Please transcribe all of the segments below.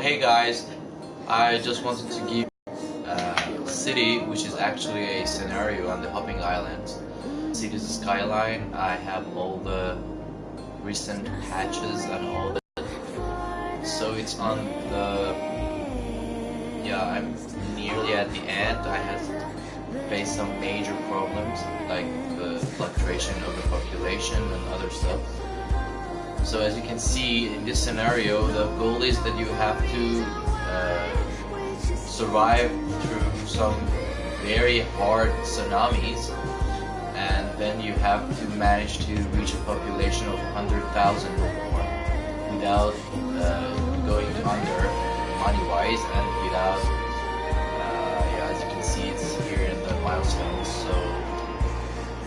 Hey guys, I just wanted to give a city which is actually a scenario on the Hopping Islands. City's skyline. I have all the recent patches and all that. So it's on the, I'm nearly at the end. I had faced some major problems like the fluctuation of the population and other stuff. So as you can see in this scenario, the goal is that you have to survive through some very hard tsunamis, and then you have to manage to reach a population of 100,000 or more without going under money-wise, and without, as you can see, it's here in the milestones. So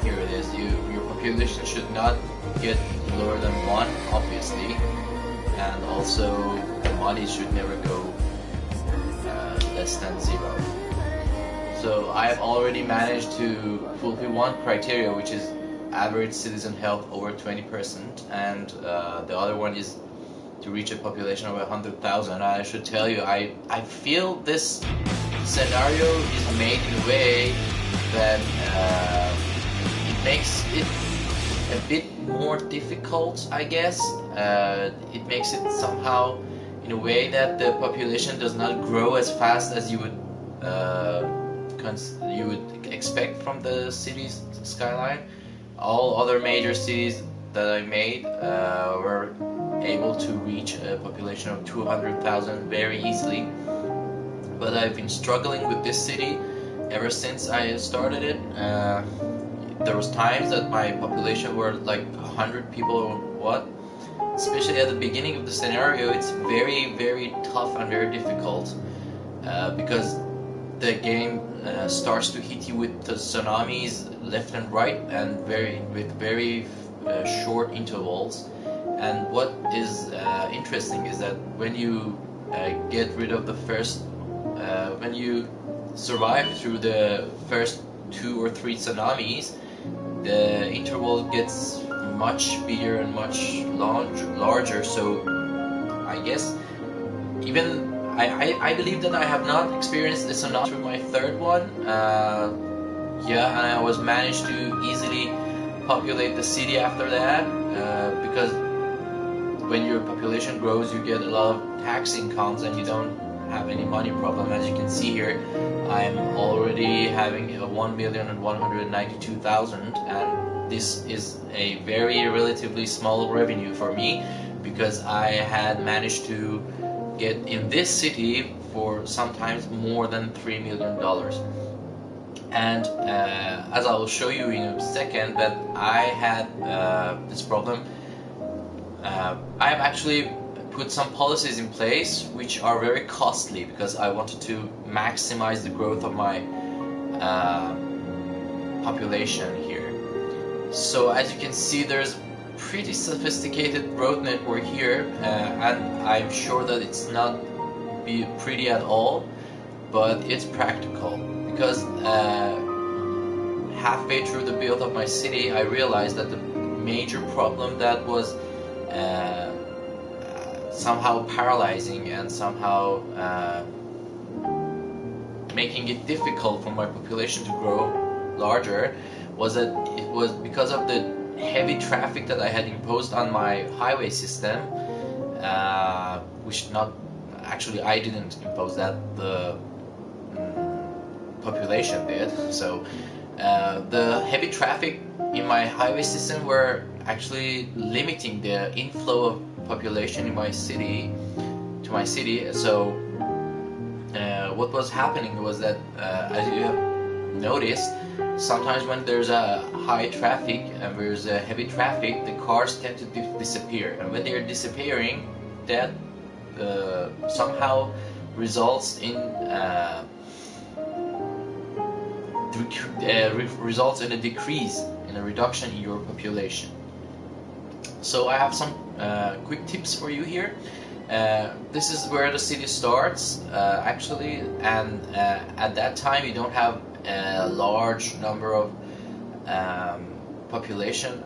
here it is. Your population should not get lower than 1, obviously, and also the money should never go less than 0. So I have already managed to fulfill one criteria, which is average citizen health over 20%, and the other one is to reach a population of 100,000. I should tell you, I feel this scenario is made in a way that it makes it a bit more difficult, I guess. It makes it somehow in a way that the population does not grow as fast as you would expect from the city's skyline. All other major cities that I made were able to reach a population of 200,000 very easily, but I've been struggling with this city ever since I started it. There was times that my population were like 100 people or what. Especially at the beginning of the scenario, it's very, very tough and very difficult because the game starts to hit you with the tsunamis left and right, and with very short intervals. And what is interesting is that when you get rid of the first, when you survive through the first 2 or 3 tsunamis, the interval gets much bigger and much larger. So I guess even I believe that I have not experienced this enough through my 3rd one. And I was managed to easily populate the city after that, because when your population grows, you get a lot of tax incomes and you don't have any money problem. As you can see here, I'm already having a 1,192,000, and this is a very relatively small revenue for me, because I had managed to get in this city for sometimes more than $3 million. And as I will show you in a second, that I had this problem. I have actually put some policies in place which are very costly, because I wanted to maximize the growth of my population here. So as you can see, there's pretty sophisticated road network here, and I'm sure that it's not be pretty at all, but it's practical, because halfway through the build of my city, I realized that the major problem that was somehow paralyzing and somehow making it difficult for my population to grow larger was that it was because of the heavy traffic that I had imposed on my highway system, which not actually I didn't impose that, the population did. So the heavy traffic in my highway system were actually limiting the inflow of population in my city, to my city. So what was happening was that, as you have noticed, sometimes when there's a high traffic and there's a heavy traffic, the cars tend to disappear, and when they're disappearing, that somehow results in a decrease, in a reduction in your population. So I have some quick tips for you here. This is where the city starts, actually, and at that time you don't have a large number of population,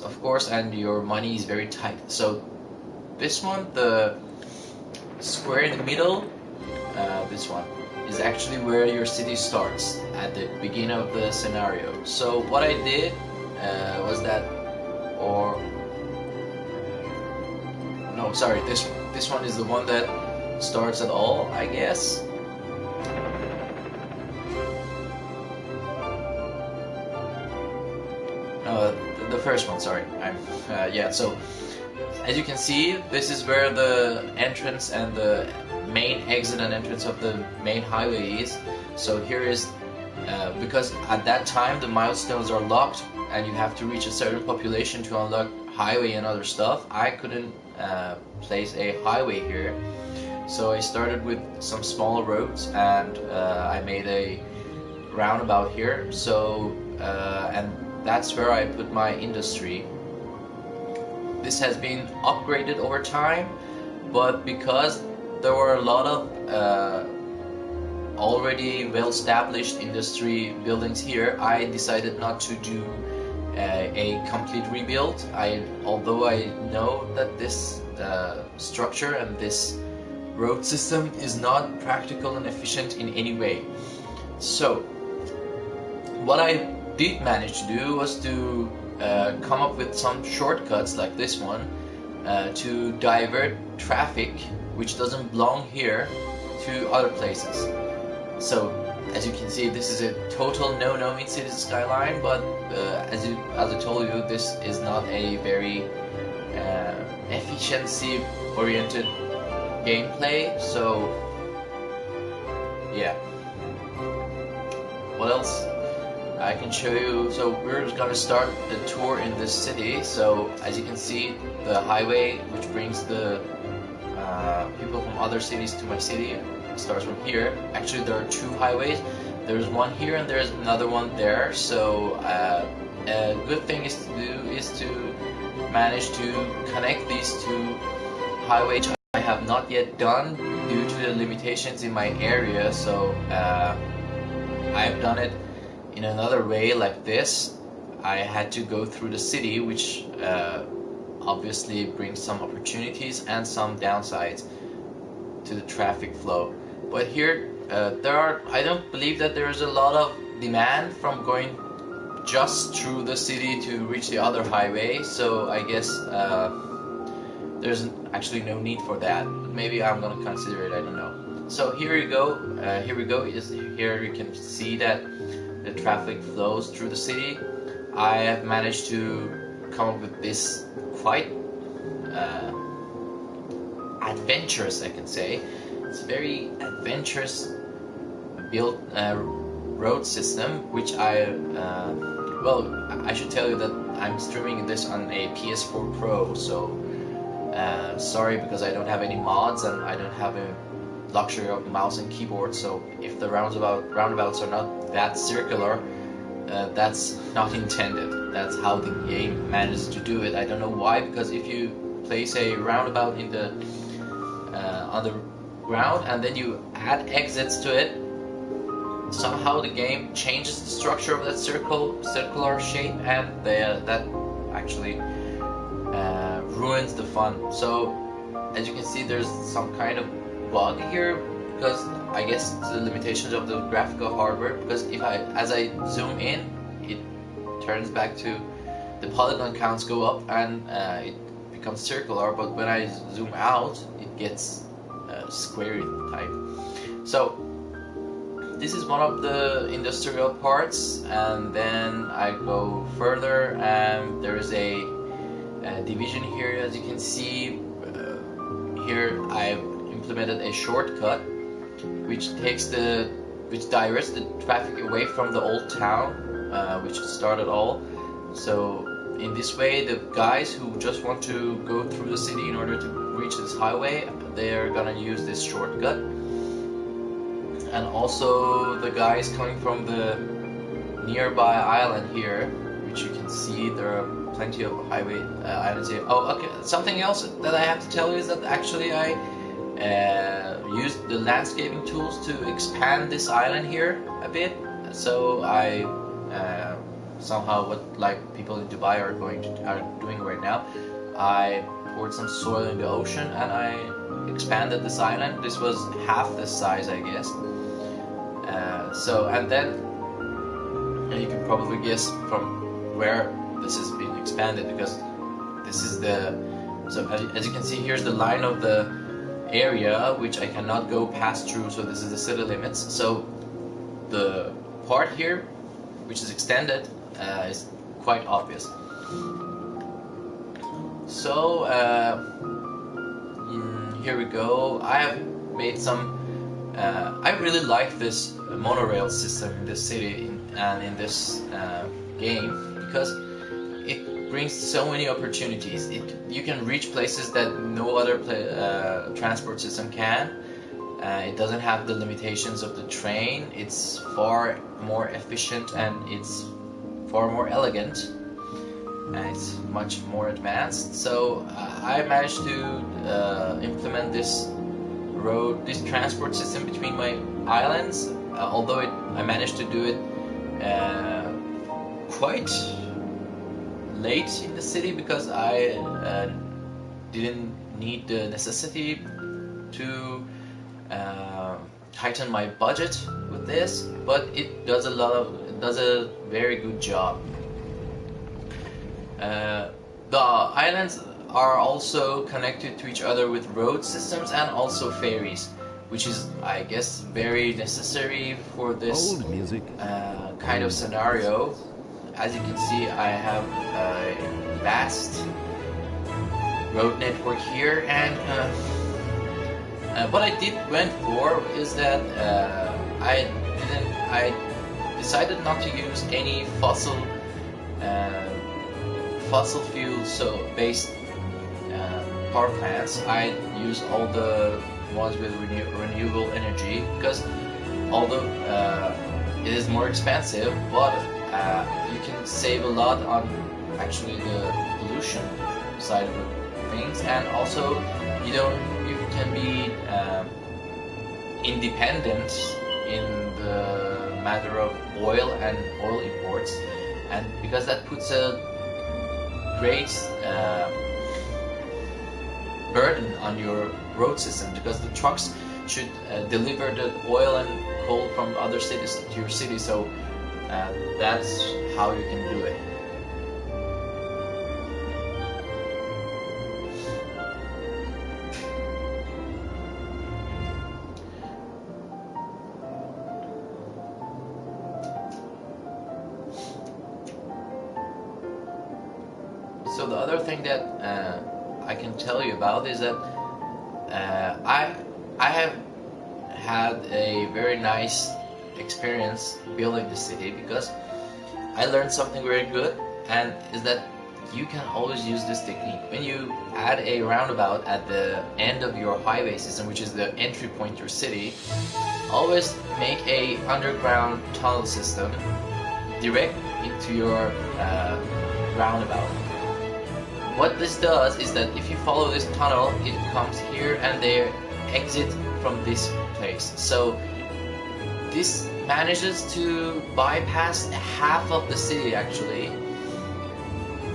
of course, and your money is very tight. So this one, the square in the middle, this one, is actually where your city starts at the beginning of the scenario. So what I did was that, or no, sorry, this one is the one that starts at all, I guess. The first one, sorry. Yeah, so as you can see, this is where the entrance and the main exit and entrance of the main highway is. So here is, because at that time the milestones are locked and you have to reach a certain population to unlock highway and other stuff, I couldn't place a highway here. So I started with some smaller roads and I made a roundabout here. So, and that's where I put my industry. This has been upgraded over time, but because there were a lot of already well-established industry buildings here, I decided not to do a complete rebuild. Although I know that this structure and this road system is not practical and efficient in any way. So what I did manage to do was to come up with some shortcuts like this one to divert traffic which doesn't belong here to other places. So as you can see, this is a total no-no in Cities Skyline, but as I told you, this is not a very efficiency-oriented gameplay. So yeah. What else I can show you? So we're just gonna start the tour in this city. So as you can see, the highway which brings the people from other cities to my city starts from here. Actually, there are two highways. There's one here and there's another one there. So a good thing is to do is to manage to connect these two highways. I have not yet done due to the limitations in my area. So I've done it in another way like this. I had to go through the city, which obviously brings some opportunities and some downsides to the traffic flow. But here I don't believe that there is a lot of demand from going just through the city to reach the other highway. So I guess there's actually no need for that. Maybe I'm gonna consider it, I don't know. So here you go. Here we go. Here you can see that the traffic flows through the city. I have managed to come up with this quite adventurous, I can say. It's a very adventurous built road system, which well, I should tell you that I'm streaming this on a PS4 Pro, so sorry because I don't have any mods and I don't have a luxury of mouse and keyboard. So if the roundabouts are not that circular, that's not intended. That's how the game manages to do it. I don't know why, because if you place a roundabout in the on the ground and then you add exits to it, somehow the game changes the structure of that circular shape, and that actually ruins the fun. So as you can see, there's some kind of bug here, because I guess it's the limitations of the graphical hardware, because as I zoom in, it turns back to the polygon counts go up and it becomes circular, but when I zoom out it gets square type. So this is one of the industrial parts, and then I go further and there is a division here. As you can see, here I've implemented a shortcut which diverts the traffic away from the old town, which started all. So in this way, the guys who just want to go through the city in order to reach this highway, they're gonna use this shortcut. And also the guys coming from the nearby island here, which you can see there are plenty of highway islands here. Oh, okay. Something else that I have to tell you is that actually I used the landscaping tools to expand this island here a bit. So I somehow, what like people in Dubai are doing right now, I poured some soil in the ocean and I expanded this island. This was half this size, I guess. And then you can probably guess from where this is being expanded, because this is as you can see, here's the line of the area which I cannot go past through, so this is the city limits. So the part here which is extended is quite obvious. So here we go. I have made some I really like this monorail system in this city and in this game, because it brings so many opportunities. You can reach places that no other transport system can. It doesn't have the limitations of the train. It's far more efficient and it's far more elegant. And it's much more advanced. So I managed to implement this transport system between my islands. Although I managed to do it quite late in the city, because I didn't need the necessity to tighten my budget with this, but it does a very good job. The islands are also connected to each other with road systems and also ferries, which is, I guess, very necessary for this kind of scenario. As you can see, I have a vast road network here, and what I went for is that I decided not to use any fossil fuel based power plants. I use all the ones with renewable energy, because although it is more expensive, but you can save a lot on actually the pollution side of things, and also you can be independent in the matter of oil and oil imports, and because that puts a great burden on your road system, because the trucks should deliver the oil and coal from other cities to your city. So that's how you can do it. So the other thing that I can tell you about is that I have had a very nice experience building the city, because I learned something very good, and is that you can always use this technique. When you add a roundabout at the end of your highway system, which is the entry point to your city, always make a underground tunnel system direct into your roundabout. What this does is that if you follow this tunnel, it comes here and they exit from this place. So this manages to bypass half of the city actually.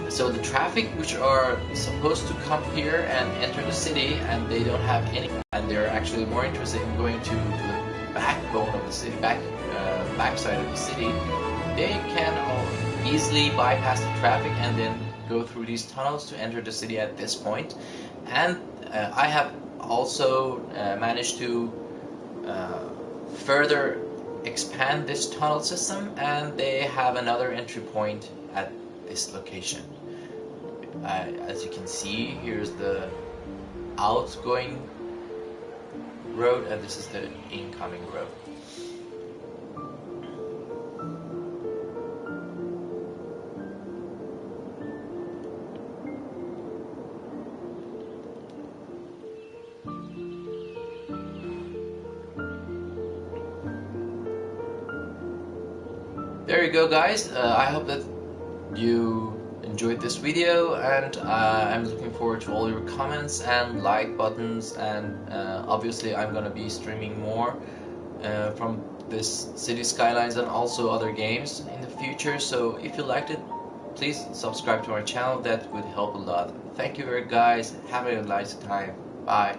So the traffic which are supposed to come here and enter the city, and they don't have any, and they're actually more interested in going to the backbone of the city, backside of the city, they can easily bypass the traffic and then go through these tunnels to enter the city at this point. And I have also managed to further expand this tunnel system, and they have another entry point at this location. As you can see, here's the outgoing road, and this is the incoming road. There you go, guys. I hope that you enjoyed this video, and I'm looking forward to all your comments and like buttons, and obviously I'm gonna be streaming more from this City Skylines and also other games in the future. So if you liked it, please subscribe to our channel. That would help a lot. Thank you very guys. Have a nice time. Bye.